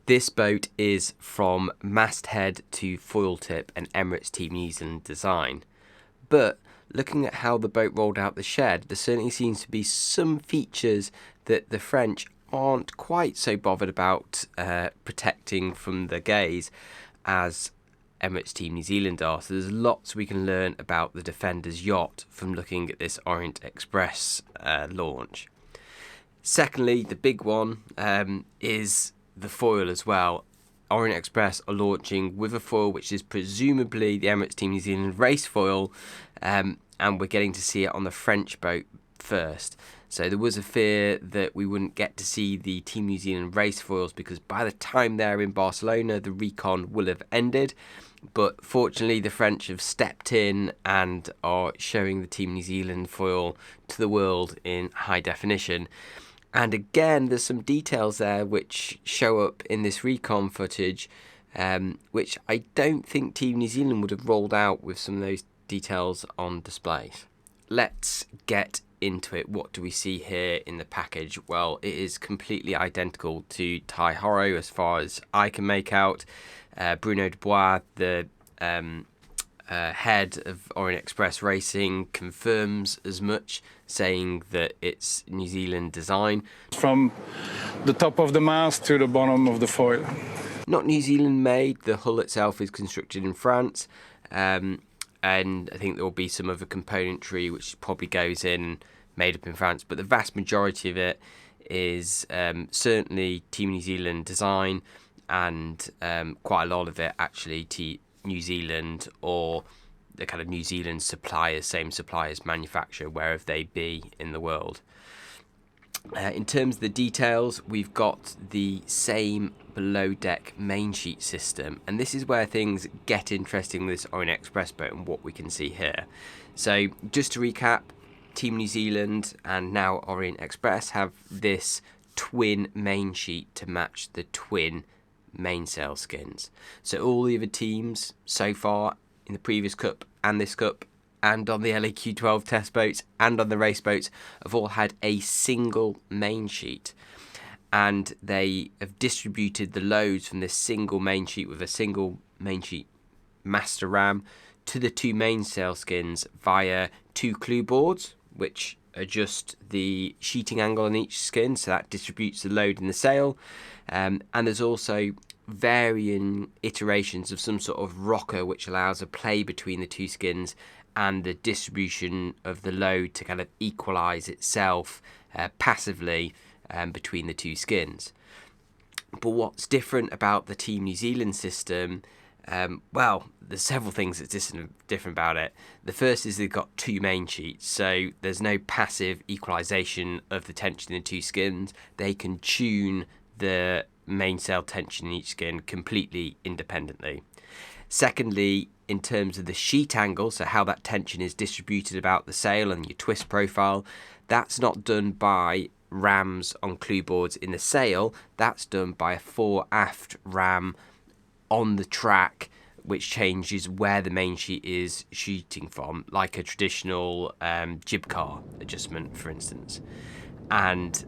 This boat is from masthead to foil tip an Emirates Team New Zealand design. But looking at how the boat rolled out the shed, there certainly seems to be some features that the French aren't quite so bothered about protecting from the gaze as Emirates Team New Zealand are. So there's lots we can learn about the Defender's yacht from looking at this Orient Express launch. Secondly, the big one is the foil as well. Orient Express are launching with a foil which is presumably the Emirates Team New Zealand race foil, and we're getting to see it on the French boat first. So there was a fear that we wouldn't get to see the Team New Zealand race foils because by the time they're in Barcelona, the Recon will have ended. But fortunately, the French have stepped in and are showing the Team New Zealand foil to the world in high definition. And again, there's some details there which show up in this Recon footage, which I don't think Team New Zealand would have rolled out with some of those details on display. Let's get into it. What do we see here in the package? Well, it is completely identical to Taihoro as far as I can make out. Bruno Dubois, the head of Orient Express Racing, confirms as much, saying that it's New Zealand design. From the top of the mast to the bottom of the foil. Not New Zealand made, the hull itself is constructed in France, and I think there will be some other componentry which probably goes in, made up in France, but the vast majority of it is certainly Team New Zealand design, and quite a lot of it actually New Zealand or the kind of New Zealand suppliers, same suppliers manufacture wherever they be in the world. In terms of the details, we've got the same below deck main sheet system, and this is where things get interesting with this Orient Express boat and what we can see here. So just to recap, Team New Zealand and now Orient Express have this twin main sheet to match the twin mainsail skins. So all the other teams so far in the previous cup and this cup and on the LAQ12 test boats and on the race boats have all had a single main sheet, and they have distributed the loads from this single main sheet with a single main sheet master ram to the two mainsail skins via two clue boards which adjust the sheeting angle on each skin, so that distributes the load in the sail. And there's also varying iterations of some sort of rocker which allows a play between the two skins and the distribution of the load to kind of equalize itself passively between the two skins. But what's different about the Team New Zealand system? Well, there's several things that's different about it. The first is they've got two main sheets, so there's no passive equalization of the tension in the two skins. They can tune the mainsail tension in each skin completely independently. Secondly, in terms of the sheet angle, so how that tension is distributed about the sail and your twist profile, that's not done by rams on clue boards in the sail. That's done by a fore-aft ram on the track, which changes where the main sheet is shooting from, like a traditional jib car adjustment, for instance. And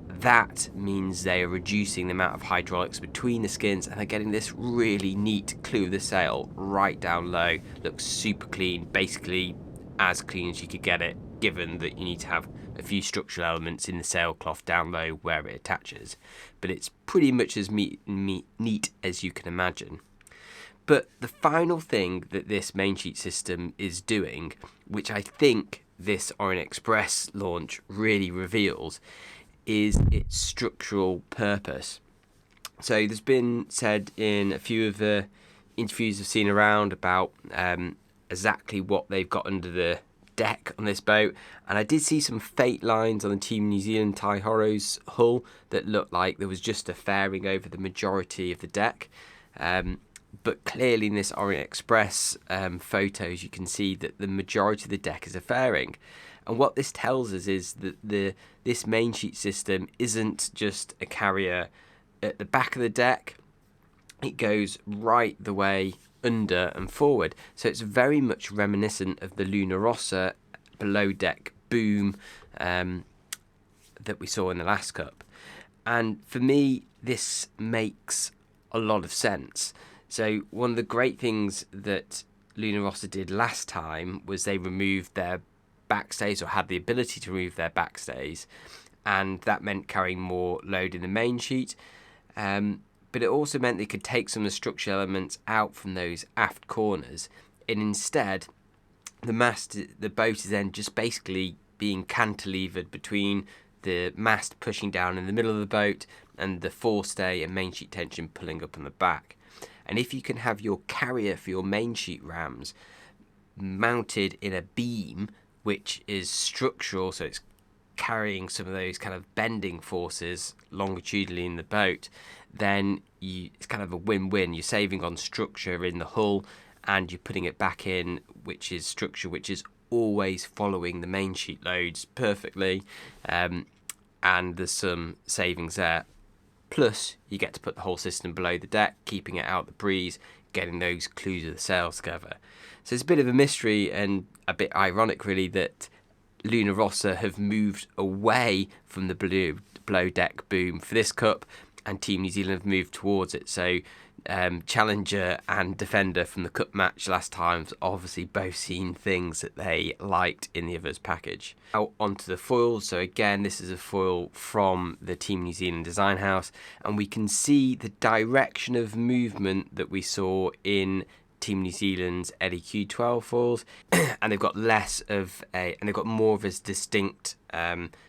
that means they are reducing the amount of hydraulics between the skins, and they're getting this really neat clue of the sail right down low. Looks super clean, basically as clean as you could get it, given that you need to have a few structural elements in the sailcloth down low where it attaches. But it's pretty much as neat as you can imagine. But the final thing that this main sheet system is doing, which I think this Orient Express launch really reveals, is its structural purpose. So there's been said in a few of the interviews I've seen around about exactly what they've got under the deck on this boat, and I did see some fake lines on the Team New Zealand Taihoro's hull that looked like there was just a fairing over the majority of the deck. But clearly in this Orient Express photos, you can see that the majority of the deck is a fairing. And what this tells us is that this main sheet system isn't just a carrier at the back of the deck. It goes right the way under and forward. So it's very much reminiscent of the Luna Rossa below deck boom that we saw in the last cup. And for me, this makes a lot of sense. So one of the great things that Luna Rossa did last time was they removed their backstays, or had the ability to remove their backstays, and that meant carrying more load in the main sheet. But it also meant they could take some of the structural elements out from those aft corners, and instead the boat is then just basically being cantilevered between the mast pushing down in the middle of the boat and the forestay and main sheet tension pulling up on the back. And if you can have your carrier for your main sheet rams mounted in a beam which is structural, so it's carrying some of those kind of bending forces longitudinally in the boat, then it's kind of a win-win. You're saving on structure in the hull, and you're putting it back in, which is structure which is always following the main sheet loads perfectly, and there's some savings there. Plus, you get to put the whole system below the deck, keeping it out the breeze, getting those clues of the sails together. So it's a bit of a mystery and a bit ironic, really, that Luna Rossa have moved away from the below deck boom for this cup, and Team New Zealand have moved towards it. So Challenger and Defender from the cup match last time have obviously both seen things that they liked in the other's package. Now onto the foils. So again, this is a foil from the Team New Zealand design house, and we can see the direction of movement that we saw in Team New Zealand's LEQ12 foils, and they've got more of a distinct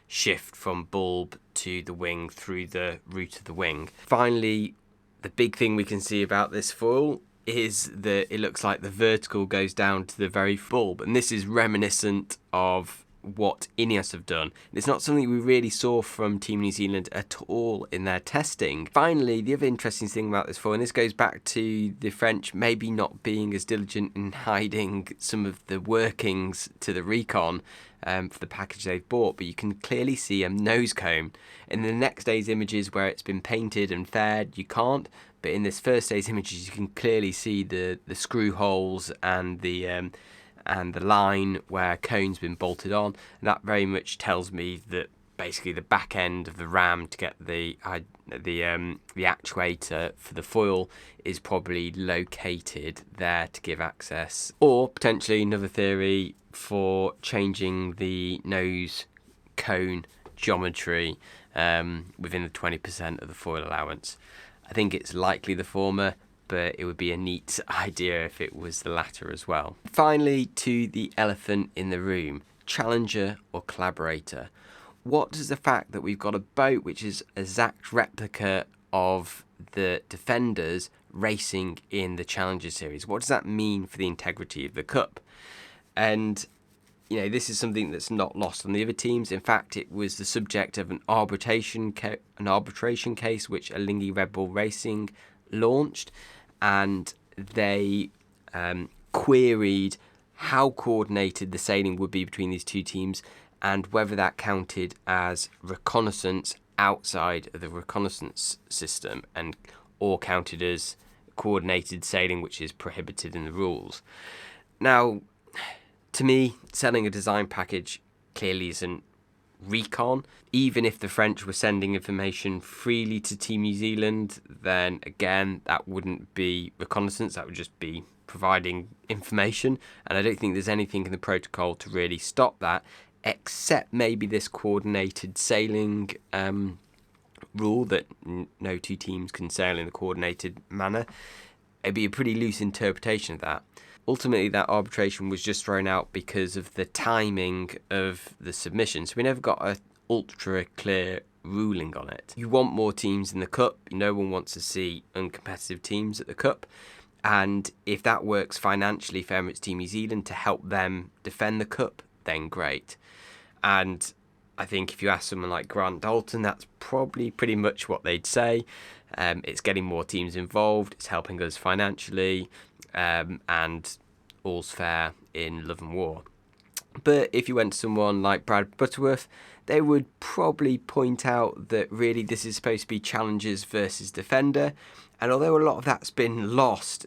shift from bulb to the wing through the root of the wing. Finally, the big thing we can see about this foil is that it looks like the vertical goes down to the very bulb, and this is reminiscent of what Ineos have done. It's not something we really saw from Team New Zealand at all in their testing. Finally, the other interesting thing about this foil, and this goes back to the French maybe not being as diligent in hiding some of the workings to the Recon for the package they've bought, but you can clearly see a nose cone. In the next day's images where it's been painted and faired, you can't, but in this first day's images you can clearly see the screw holes and the line where cone's been bolted on, and that very much tells me that basically the back end of the ram to get the actuator for the foil is probably located there to give access, or potentially another theory for changing the nose cone geometry within the 20% of the foil allowance. I think it's likely the former, but it would be a neat idea if it was the latter as well. Finally, to the elephant in the room, Challenger or Collaborator. What does the fact that we've got a boat which is an exact replica of the Defenders racing in the Challenger series, what does that mean for the integrity of the Cup? And this is something that's not lost on the other teams. In fact, it was the subject of an arbitration case which Alinghi Red Bull Racing launched, and they queried how coordinated the sailing would be between these two teams and whether that counted as reconnaissance outside of the reconnaissance system or counted as coordinated sailing, which is prohibited in the rules. Now, to me, selling a design package clearly isn't recon. Even if the French were sending information freely to Team New Zealand, then again, that wouldn't be reconnaissance, that would just be providing information. And I don't think there's anything in the protocol to really stop that, except maybe this coordinated sailing rule that no two teams can sail in a coordinated manner. It'd be a pretty loose interpretation of that. Ultimately, that arbitration was just thrown out because of the timing of the submission. So we never got an ultra clear ruling on it. You want more teams in the Cup. No one wants to see uncompetitive teams at the Cup. And if that works financially for Emirates Team New Zealand to help them defend the Cup, then great. And I think if you ask someone like Grant Dalton, that's probably pretty much what they'd say. It's getting more teams involved, it's helping us financially, and all's fair in love and war. But if you went to someone like Brad Butterworth, they would probably point out that really this is supposed to be Challengers versus Defender. And although a lot of that's been lost,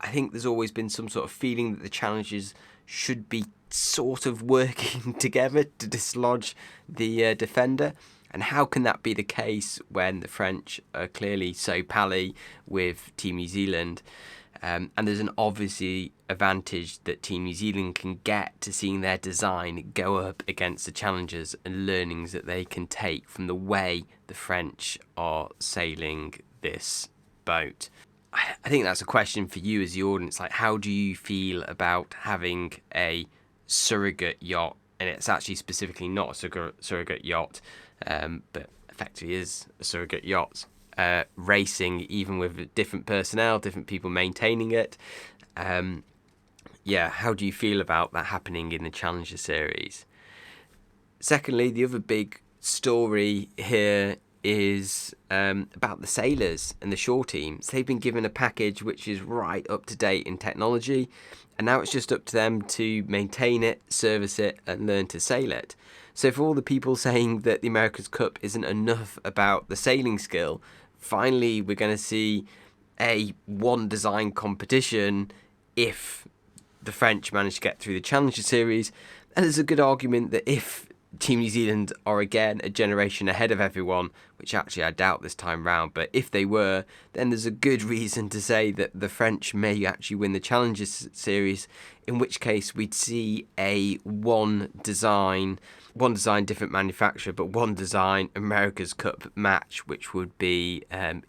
I think there's always been some sort of feeling that the Challengers should be sort of working together to dislodge the Defender. And how can that be the case when the French are clearly so pally with Team New Zealand? And there's an obviously advantage that Team New Zealand can get to seeing their design go up against the challenges and learnings that they can take from the way the French are sailing this boat. I think that's a question for you as the audience. Like, how do you feel about having a surrogate yacht? And it's actually specifically not a surrogate yacht, but effectively is a surrogate yacht. Racing, even with different personnel, different people maintaining it. How do you feel about that happening in the Challenger Series? Secondly, the other big story here is about the sailors and the shore teams. They've been given a package which is right up to date in technology, and now it's just up to them to maintain it, service it, and learn to sail it. So for all the people saying that the America's Cup isn't enough about the sailing skill, finally we're going to see a one design competition if the French manage to get through the Challenger Series. And there's a good argument that if Team New Zealand are again a generation ahead of everyone, which actually I doubt this time round, but if they were, then there's a good reason to say that the French may actually win the Challenger Series, in which case we'd see a one design, different manufacturer, but one design America's Cup match, which would be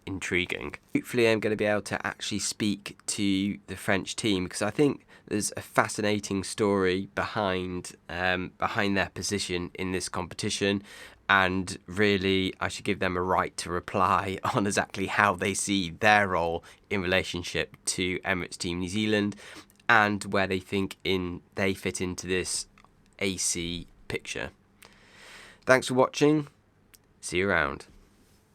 intriguing. Hopefully I'm going to be able to actually speak to the French team, because I think there's a fascinating story behind their position in this competition, and really I should give them a right to reply on exactly how they see their role in relationship to Emirates Team New Zealand and where they think they fit into this AC picture. Thanks for watching. See you around.